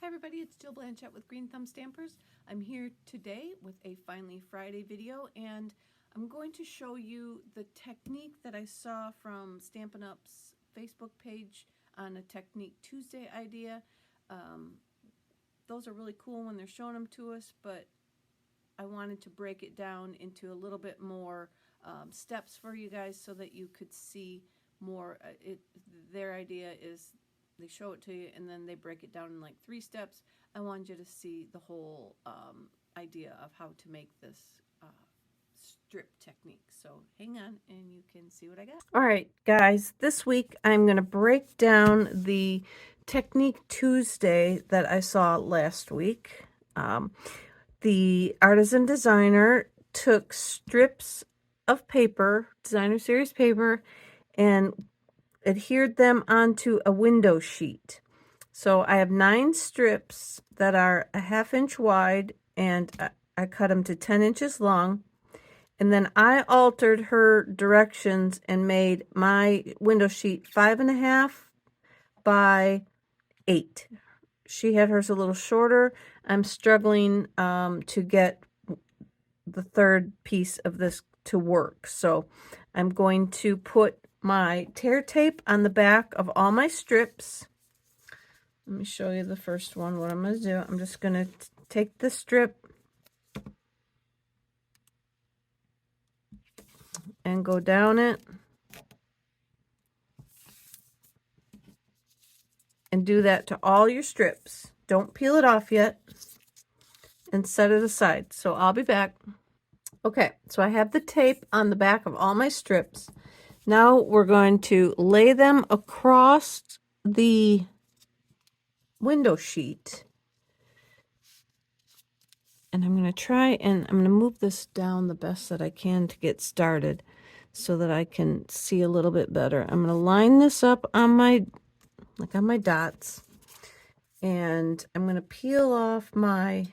Hi everybody, it's Jill Blanchette with Green Thumb Stampers. I'm here today with a Finally Friday video, and I'm going to show you the technique that I saw from Stampin' Up's Facebook page on a Technique Tuesday idea. Those are really cool when they're showing them to us, but I wanted to break it down into a little bit more steps for you guys so that you could see more. Their idea is they show it to you and then they break it down in like 3 steps. I wanted you to see the whole idea of how to make this strip technique. So hang on and you can see what I got. All right, guys, this week I'm going to break down the Technique Tuesday that I saw last week. The artisan designer took strips of paper, designer series paper, and adhered them onto a window sheet. So I have 9 strips that are a 1/2 inch wide, and I cut them to 10 inches long. And then I altered her directions and made my window sheet 5.5 by 8. She had hers a little shorter. I'm struggling to get the third piece of this to work. So I'm going to put my tear tape on the back of all my strips. Let me show you the first one, what I'm going to do. I'm just going to take the strip and go down it and do that to all your strips. Don't peel it off yet and set it aside. So I'll be back. Okay, so I have the tape on the back of all my strips. Now we're going to lay them across the window sheet. And I'm going to try and I'm going to move this down the best that I can to get started so that I can see a little bit better. I'm going to line this up on my, like on my dots, and I'm going to peel off my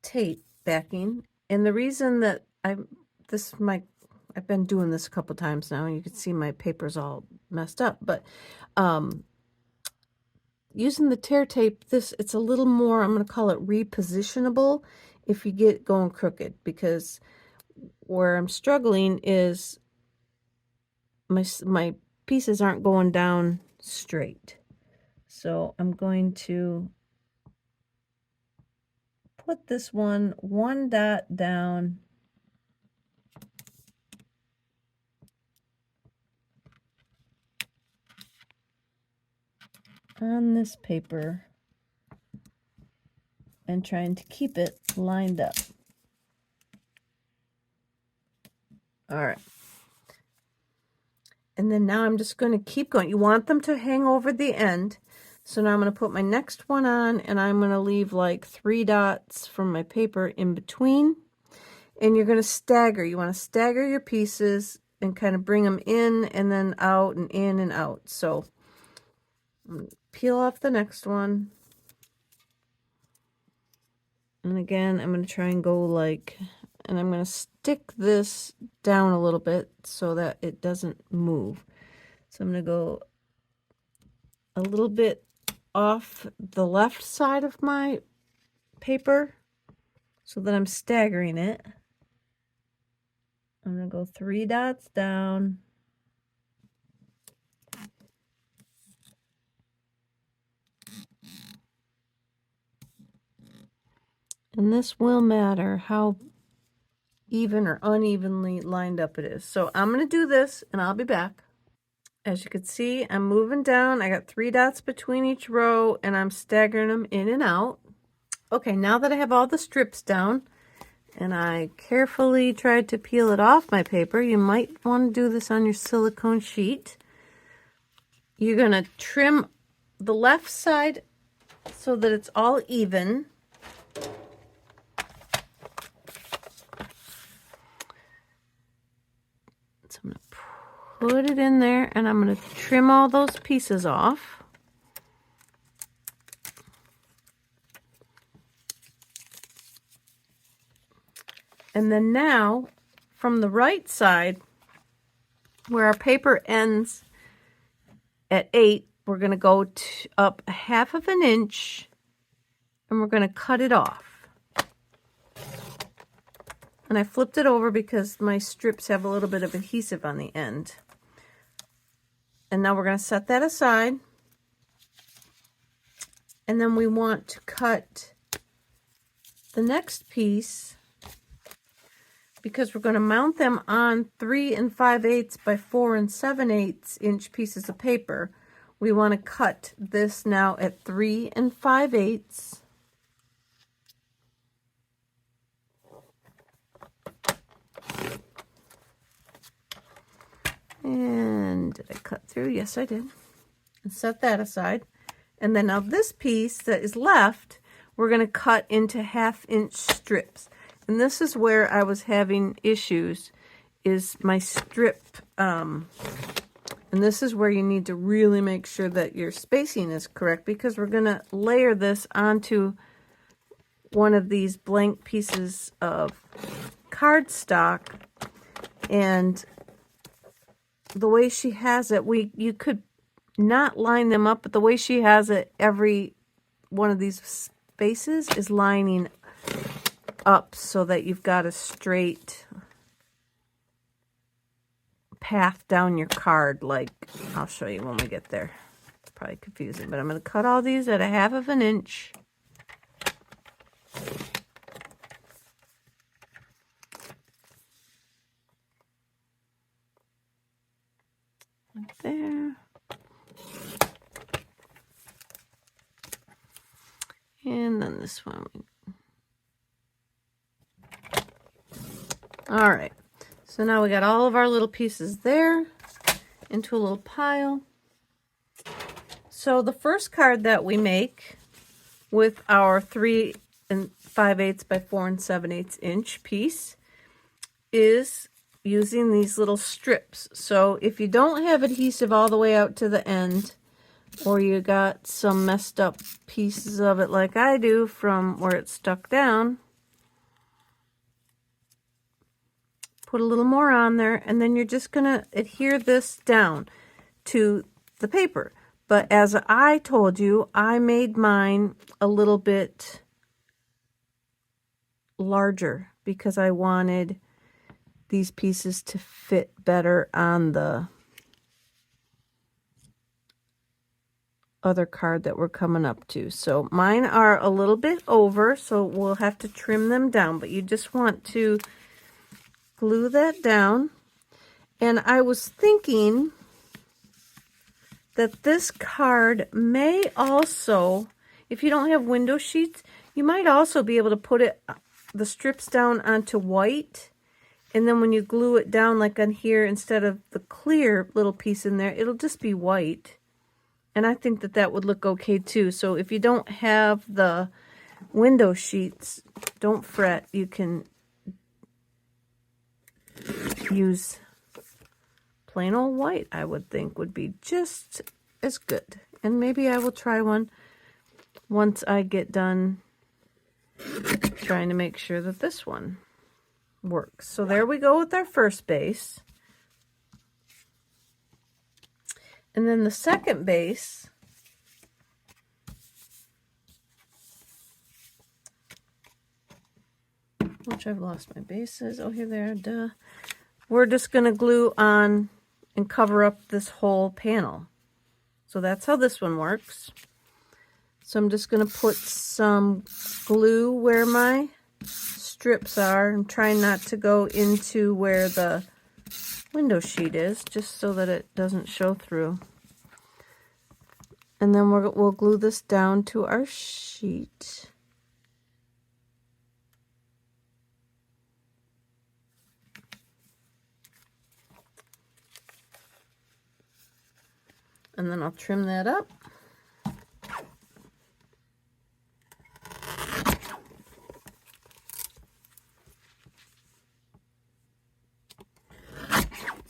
tape backing. And the reason that I've been doing this a couple times now, and you can see my paper's all messed up, but using the tear tape, it's a little more, I'm going to call it repositionable if you get going crooked, because where I'm struggling is my pieces aren't going down straight. So I'm going to put this one dot down on this paper and trying to keep it lined up. All right. And then now I'm just going to keep going. You want them to hang over the end. So now I'm going to put my next one on, and I'm going to leave like 3 dots from my paper in between. And you're going to stagger. You want to stagger your pieces and kind of bring them in and then out and in and out. So I'm going to peel off the next one. And again, I'm going to try and go like, and I'm going to stick this down a little bit so that it doesn't move. So I'm going to go a little bit off the left side of my paper so that I'm staggering it. I'm going to go 3 dots down. And this will matter how even or unevenly lined up it is. So I'm going to do this and I'll be back. As you can see, I'm moving down. I got 3 dots between each row and I'm staggering them in and out. Okay, now that I have all the strips down and I carefully tried to peel it off my paper, you might want to do this on your silicone sheet. You're going to trim the left side so that it's all even. So I'm going to put it in there and I'm going to trim all those pieces off. And then now, from the right side, where our paper ends at 8, we're going to go up 1/2 of an inch, and we're going to cut it off. And I flipped it over because my strips have a little bit of adhesive on the end. And now we're going to set that aside. And then we want to cut the next piece, because we're going to mount them on 3 5/8 by 4 7/8 inch pieces of paper. We want to cut this now at 3 5/8. And did I cut through? Yes, I did. And set that aside. And then now this piece that is left, we're going to cut into 1/2 inch strips. And this is where I was having issues, is my strip. And this is where you need to really make sure that your spacing is correct, because we're going to layer this onto one of these blank pieces of cardstock. And the way she has it, you could not line them up, but the way she has it, every one of these spaces is lining up so that you've got a straight path down your card. Like, I'll show you when we get there. It's probably confusing, but I'm going to cut all these at 1/2 of an inch. Like there. And then this one. All right. So now we got all of our little pieces there into a little pile. So the first card that we make with our 3 5/8 by 4 7/8 inch piece is using these little strips. So if you don't have adhesive all the way out to the end, or you got some messed up pieces of it like I do from where it's stuck down, put a little more on there, and then you're just going to adhere this down to the paper. But as I told you, I made mine a little bit larger because I wanted these pieces to fit better on the other card that we're coming up to. So mine are a little bit over, so we'll have to trim them down, but you just want to glue that down. And I was thinking that this card may also, if you don't have window sheets, you might also be able to put the strips down onto white, and then when you glue it down like on here, instead of the clear little piece in there, it'll just be white. And I think that that would look okay too. So if you don't have the window sheets, don't fret. You can use plain old white, I would think would be just as good. And maybe I will try one once I get done trying to make sure that this one works. So there we go with our first base. And then the second base, which I've lost my bases. Oh, here they are, duh. We're just going to glue on and cover up this whole panel. So that's how this one works. So I'm just going to put some glue where my strips are. I'm trying not to go into where the window sheet is, just so that it doesn't show through. And then we'll glue this down to our sheet. And then I'll trim that up.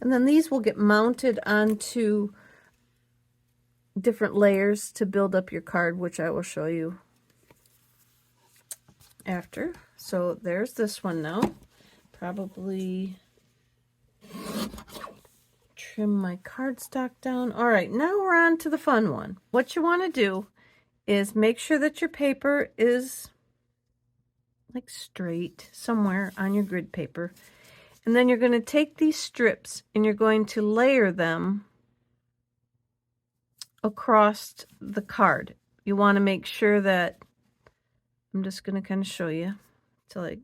And then these will get mounted onto different layers to build up your card, which I will show you after. So there's this one now. Probably trim my cardstock down. All right, now we're on to the fun one. What you want to do is make sure that your paper is like straight somewhere on your grid paper. And then you're going to take these strips and you're going to layer them across the card. You want to make sure that, I'm just going to kind of show you. So like,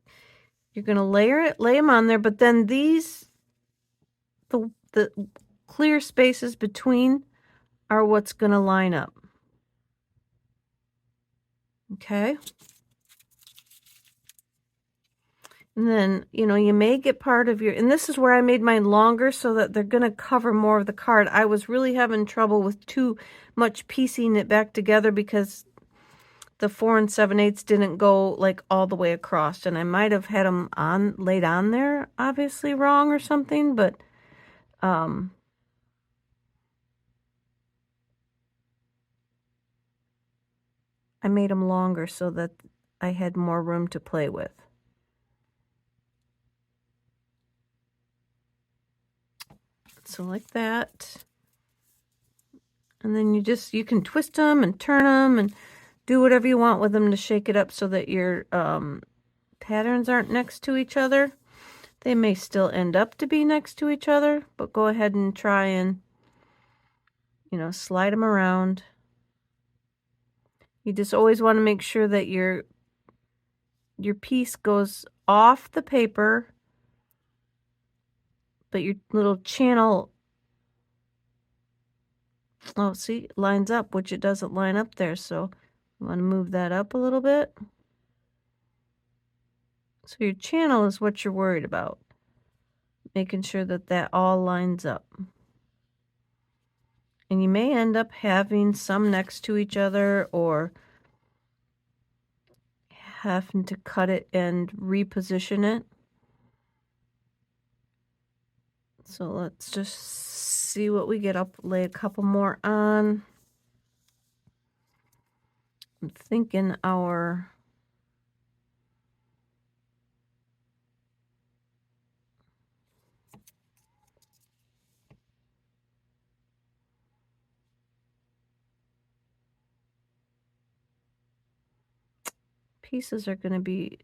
you're going to lay them on there, but then these, the clear spaces between are what's going to line up. Okay. And then, you know, you may get part of your, and this is where I made mine longer so that they're going to cover more of the card. I was really having trouble with too much piecing it back together because the 4 7/8 didn't go like all the way across, and I might have had them laid on there obviously wrong or something, but I made them longer so that I had more room to play with. So like that. And then you can twist them and turn them and do whatever you want with them to shake it up so that your patterns aren't next to each other. They may still end up to be next to each other, but go ahead and try and, you know, slide them around. You just always want to make sure that your piece goes off the paper, but your little channel, oh, see, lines up, which it doesn't line up there. So you want to move that up a little bit. So your channel is what you're worried about, making sure that that all lines up. And you may end up having some next to each other or having to cut it and reposition it. So let's just see what we get. I'll lay a couple more on. I'm thinking our pieces are going to be,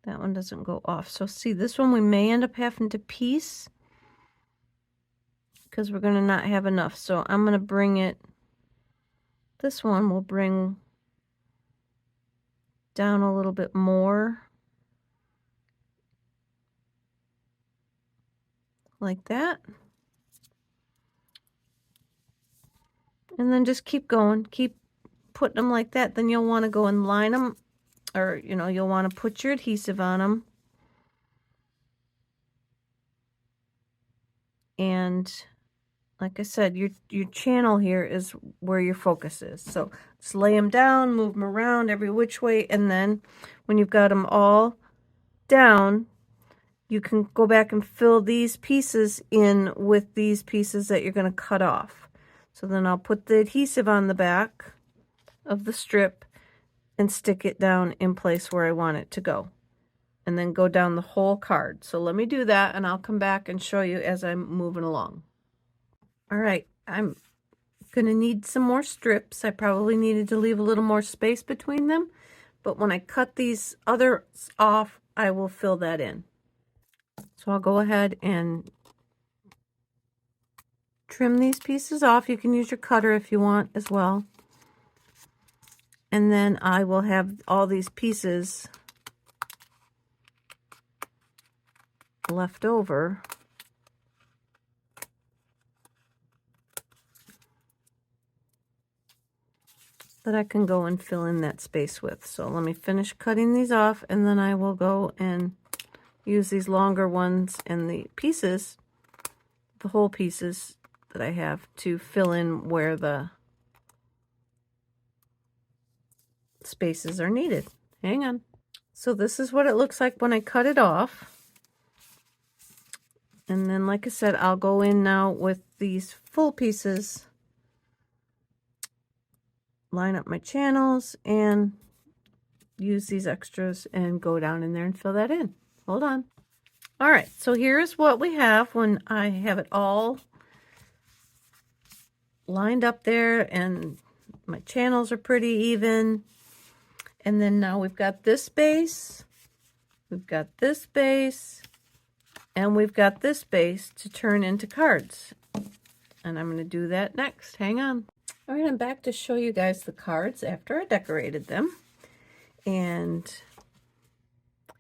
that one doesn't go off. So see, this one we may end up having to piece because we're going to not have enough. So I'm going to bring it, this one will bring down a little bit more. Like that. And then just keep going, keep putting them like that. Then you'll want to go and line them, or, you know, you'll want to put your adhesive on them. And like I said, your channel here is where your focus is. So just lay them down, move them around every which way, and then when you've got them all down, you can go back and fill these pieces in with these pieces that you're going to cut off. So then I'll put the adhesive on the back of the strip and stick it down in place where I want it to go. And then go down the whole card. So let me do that and I'll come back and show you as I'm moving along. All right, I'm going to need some more strips. I probably needed to leave a little more space between them, but when I cut these others off, I will fill that in. So I'll go ahead and trim these pieces off. You can use your cutter if you want as well. And then I will have all these pieces left over that I can go and fill in that space with. So let me finish cutting these off and then I will go and use these longer ones and the pieces, the whole pieces that I have, to fill in where the spaces are needed. Hang on. So this is what it looks like when I cut it off. And then, like I said, I'll go in now with these full pieces, line up my channels, and use these extras and go down in there and fill that in. Hold on. All right, so here's what we have when I have it all lined up there and my channels are pretty even. And then now we've got this base, we've got this base, and we've got this base to turn into cards. And I'm going to do that next. Hang on. All right, I'm back to show you guys the cards after I decorated them. And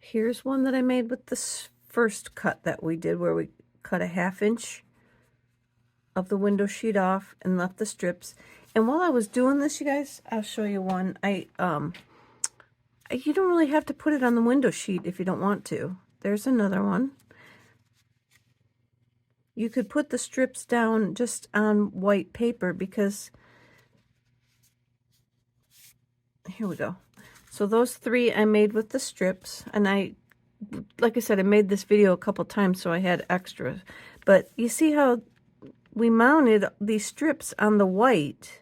here's one that I made with this first cut that we did, where we cut a 1/2 inch of the window sheet off and left the strips. And while I was doing this, you guys, I'll show you one. You don't really have to put it on the window sheet if you don't want to. There's another one. You could put the strips down just on white paper, because here we go. So those 3 I made with the strips, and like I said, I made this video a couple times, so I had extra. But you see how we mounted these strips on the white,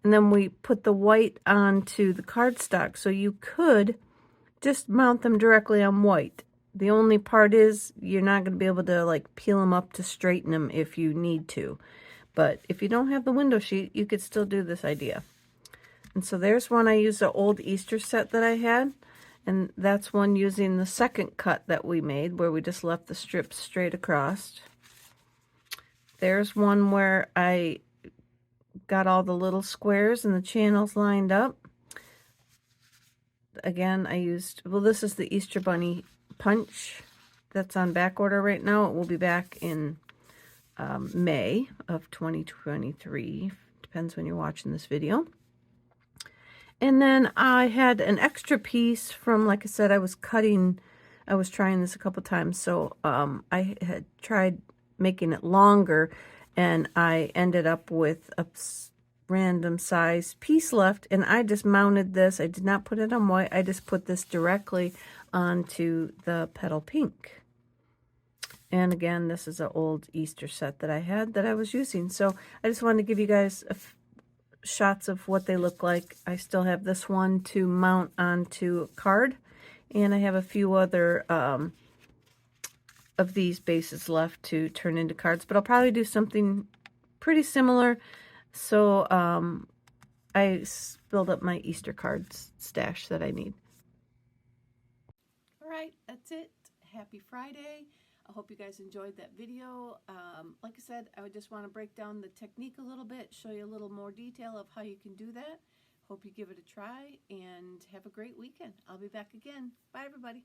and then we put the white onto the cardstock, so you could just mount them directly on white. The only part is you're not going to be able to like peel them up to straighten them if you need to. But if you don't have the window sheet, you could still do this idea. And so there's one. I used an old Easter set that I had, and that's one using the second cut that we made, where we just left the strips straight across. There's one where I got all the little squares and the channels lined up. Again, I used, well, this is the Easter Bunny punch that's on back order right now. It will be back in May of 2023. Depends when you're watching this video. And then I had an extra piece from, like I said, I was trying this a couple times, so I had tried making it longer, and I ended up with a random size piece left, and I just mounted this. I did not put it on white. I just put this directly onto the petal pink. And again, this is an old Easter set that I had that I was using. So I just wanted to give you guys shots of what they look like. I still have this one to mount onto a card, and I have a few other of these bases left to turn into cards, but I'll probably do something pretty similar. So I build up my Easter cards stash that I need. All right, that's it. Happy Friday. I hope you guys enjoyed that video. Like I said, I would just want to break down the technique a little bit, show you a little more detail of how you can do that. Hope you give it a try, and have a great weekend. I'll be back again. Bye, everybody.